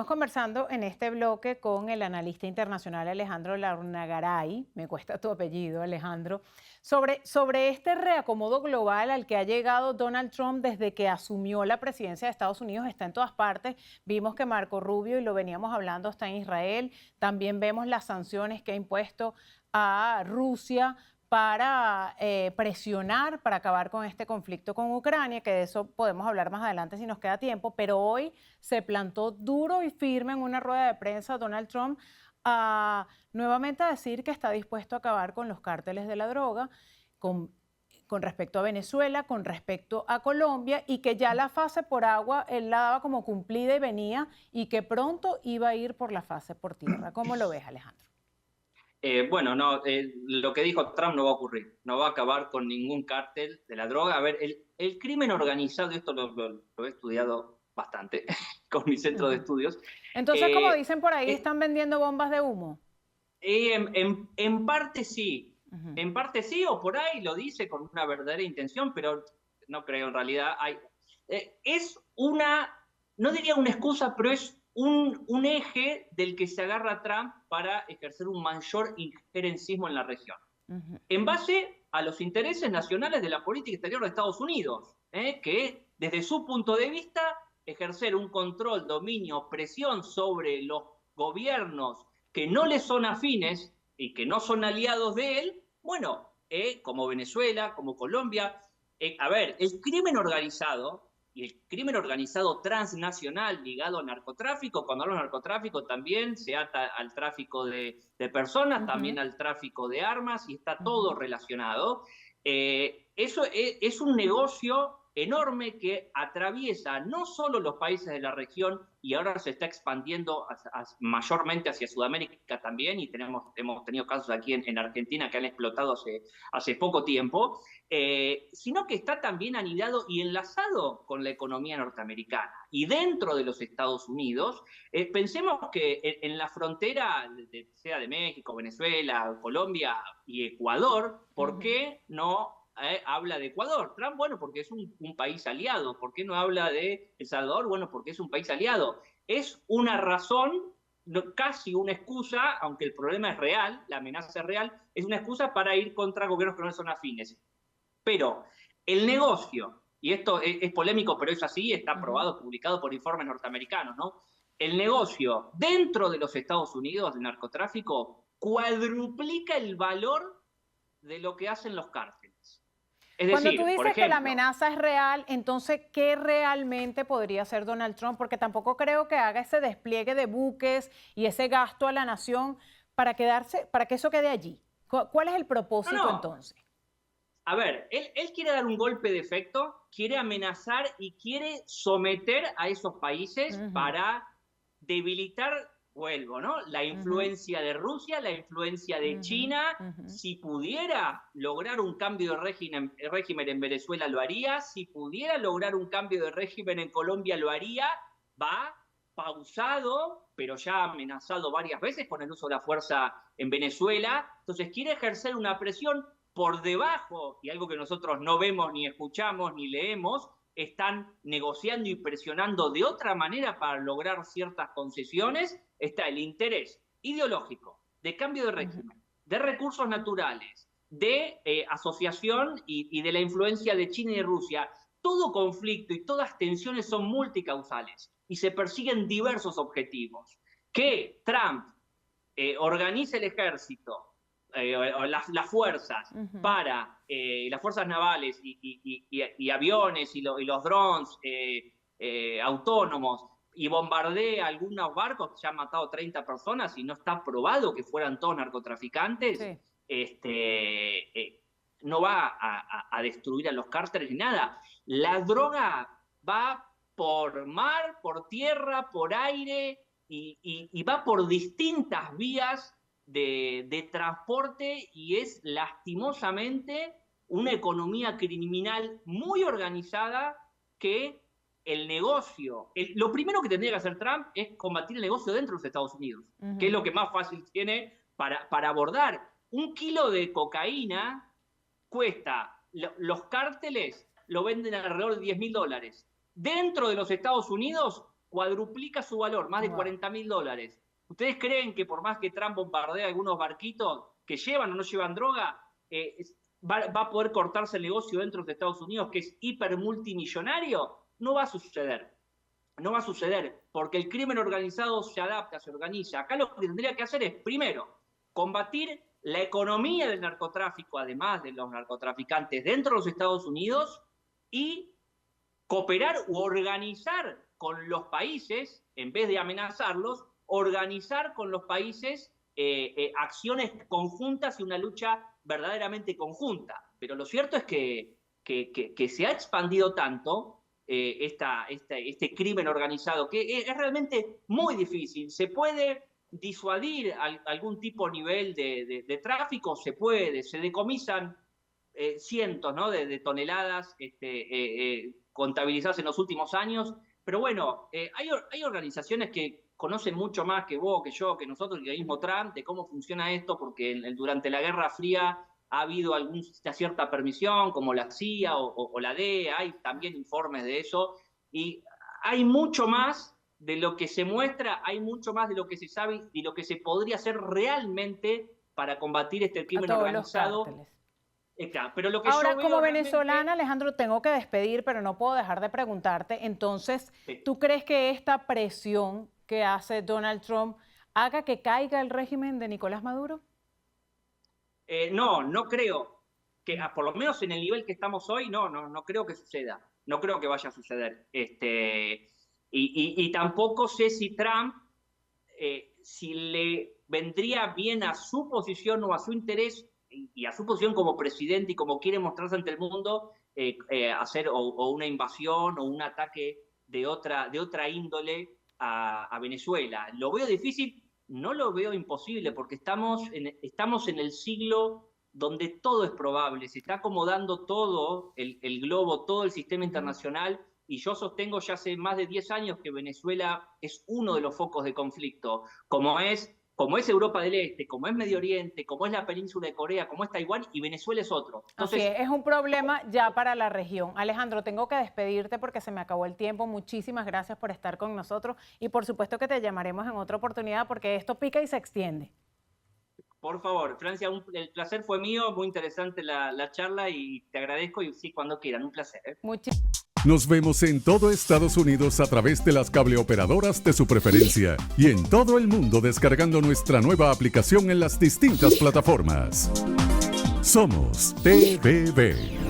Seguimos conversando en este bloque con el analista internacional Alejandro Larunagaray, me cuesta tu apellido, Alejandro, sobre este reacomodo global al que ha llegado Donald Trump desde que asumió la presidencia de Estados Unidos. Está en todas partes. Vimos que Marco Rubio, y lo veníamos hablando, está en Israel. También vemos las sanciones que ha impuesto a Rusia para presionar, para acabar con este conflicto con Ucrania, que de eso podemos hablar más adelante si nos queda tiempo, pero hoy se plantó duro y firme en una rueda de prensa Donald Trump nuevamente a decir que está dispuesto a acabar con los cárteles de la droga, con respecto a Venezuela, con respecto a Colombia, y que ya la fase por agua él la daba como cumplida y venía, y que pronto iba a ir por la fase por tierra. ¿Cómo lo ves, Alejandro? Bueno, no, lo que dijo Trump no va a ocurrir, no va a acabar con ningún cártel de la droga. A ver, el crimen organizado, esto lo he estudiado bastante con mi centro de estudios. Entonces, como dicen por ahí, eh, ¿están vendiendo bombas de humo? en parte sí, o por ahí lo dice con una verdadera intención, pero no creo en realidad. Es una, no diría una excusa, pero es un eje del que se agarra Trump para ejercer un mayor injerencismo en la región, en base a los intereses nacionales de la política exterior de Estados Unidos, que desde su punto de vista ejercer un control, dominio, presión sobre los gobiernos que no le son afines y que no son aliados de él, bueno, como Venezuela, como Colombia. A ver, el crimen organizado y el crimen organizado transnacional ligado al narcotráfico, cuando hablo de narcotráfico también se ata al tráfico de personas, también al tráfico de armas, y está todo relacionado. Eso es un negocio enorme que atraviesa no solo los países de la región, y ahora se está expandiendo mayormente hacia Sudamérica también, y hemos tenido casos aquí en Argentina que han explotado hace poco tiempo, sino que está también anidado y enlazado con la economía norteamericana. Y dentro de los Estados Unidos, pensemos que en la frontera, sea de México, Venezuela, Colombia y Ecuador, ¿por qué no habla de Ecuador? Trump, bueno, porque es un país aliado. ¿Por qué no habla de El Salvador? Bueno, porque es un país aliado. Es una razón, casi una excusa, aunque el problema es real, la amenaza es real, es una excusa para ir contra gobiernos que no son afines. Pero el negocio, y esto es polémico, pero es así, está aprobado, publicado por informes norteamericanos, ¿no? El negocio dentro de los Estados Unidos de narcotráfico cuadruplica el valor de lo que hacen los cárteles. Es Cuando tú decir, por dices que la ejemplo, amenaza es real, entonces, ¿qué realmente podría hacer Donald Trump? Porque tampoco creo que haga ese despliegue de buques y ese gasto a la nación para que eso quede allí. ¿Cuál es el propósito no. entonces? A ver, él quiere dar un golpe de efecto, quiere amenazar y quiere someter a esos países para debilitar, vuelvo, ¿no? La influencia de Rusia, la influencia de China. Si pudiera lograr un cambio de régimen en Venezuela, lo haría. Si pudiera lograr un cambio de régimen en Colombia, lo haría. Va pausado, pero ya amenazado varias veces con el uso de la fuerza en Venezuela. Entonces quiere ejercer una presión por debajo, y algo que nosotros no vemos, ni escuchamos, ni leemos. Están negociando y presionando de otra manera para lograr ciertas concesiones. Está el interés ideológico, de cambio de régimen, de recursos naturales, de asociación y de la influencia de China y de Rusia. Todo conflicto y todas tensiones son multicausales y se persiguen diversos objetivos. Que Trump organice el ejército, las fuerzas, para las fuerzas navales y aviones y los drones autónomos, y bombardea algunos barcos que ya han matado 30 personas y no está probado que fueran todos narcotraficantes, Sí. no va a destruir a los cárteles ni nada. La droga va por mar, por tierra, por aire, y va por distintas vías de transporte, y es lastimosamente una economía criminal muy organizada que el negocio, lo primero que tendría que hacer Trump es combatir el negocio dentro de los Estados Unidos, que es lo que más fácil tiene para abordar. Un kilo de cocaína cuesta, los cárteles lo venden alrededor de $10.000. Dentro de los Estados Unidos, cuadruplica su valor, más de $40.000. ¿Ustedes creen que por más que Trump bombardee algunos barquitos que llevan o no llevan droga, va a poder cortarse el negocio dentro de Estados Unidos, que es hiper multimillonario? No va a suceder. No va a suceder, porque el crimen organizado se adapta, se organiza. Acá lo que tendría que hacer es, primero, combatir la economía del narcotráfico, además de los narcotraficantes dentro de los Estados Unidos, y cooperar u organizar con los países, en vez de amenazarlos, organizar con los países acciones conjuntas y una lucha verdaderamente conjunta. Pero lo cierto es que se ha expandido tanto este crimen organizado que es realmente muy difícil. ¿Se puede disuadir algún tipo de nivel de tráfico? Se puede, se decomisan cientos, ¿no?, de toneladas contabilizadas en los últimos años, pero bueno, hay organizaciones que conocen mucho más que vos, que yo, que nosotros, y el mismo Trump, de cómo funciona esto, porque durante la Guerra Fría ha habido una cierta permisión, como la CIA o la DEA, hay también informes de eso, y hay mucho más de lo que se muestra, hay mucho más de lo que se sabe y lo que se podría hacer realmente para combatir este crimen organizado. Pero lo que ahora, como venezolana, Alejandro, tengo que despedir, pero no puedo dejar de preguntarte. Entonces, ¿tú crees que esta presión que hace Donald Trump haga que caiga el régimen de Nicolás Maduro? No creo que, por lo menos en el nivel que estamos hoy, no creo que suceda. No creo que vaya a suceder. Y tampoco sé si Trump, si le vendría bien a su posición o a su interés y a su posición como presidente y como quiere mostrarse ante el mundo, hacer o una invasión o un ataque de otra índole a Venezuela. Lo veo difícil, no lo veo imposible, porque estamos en el siglo donde todo es probable, se está acomodando todo el globo, todo el sistema internacional, y yo sostengo ya hace más de 10 años que Venezuela es uno de los focos de conflicto, como es Europa del Este, como es Medio Oriente, como es la península de Corea, como es Taiwán, y Venezuela es otro. Entonces, así es un problema ya para la región. Alejandro, tengo que despedirte porque se me acabó el tiempo. Muchísimas gracias por estar con nosotros y por supuesto que te llamaremos en otra oportunidad porque esto pica y se extiende. Por favor, Francia, el placer fue mío, muy interesante la charla y te agradezco, y sí, cuando quieran, un placer. Nos vemos en todo Estados Unidos a través de las cableoperadoras de su preferencia y en todo el mundo descargando nuestra nueva aplicación en las distintas plataformas. Somos TVV.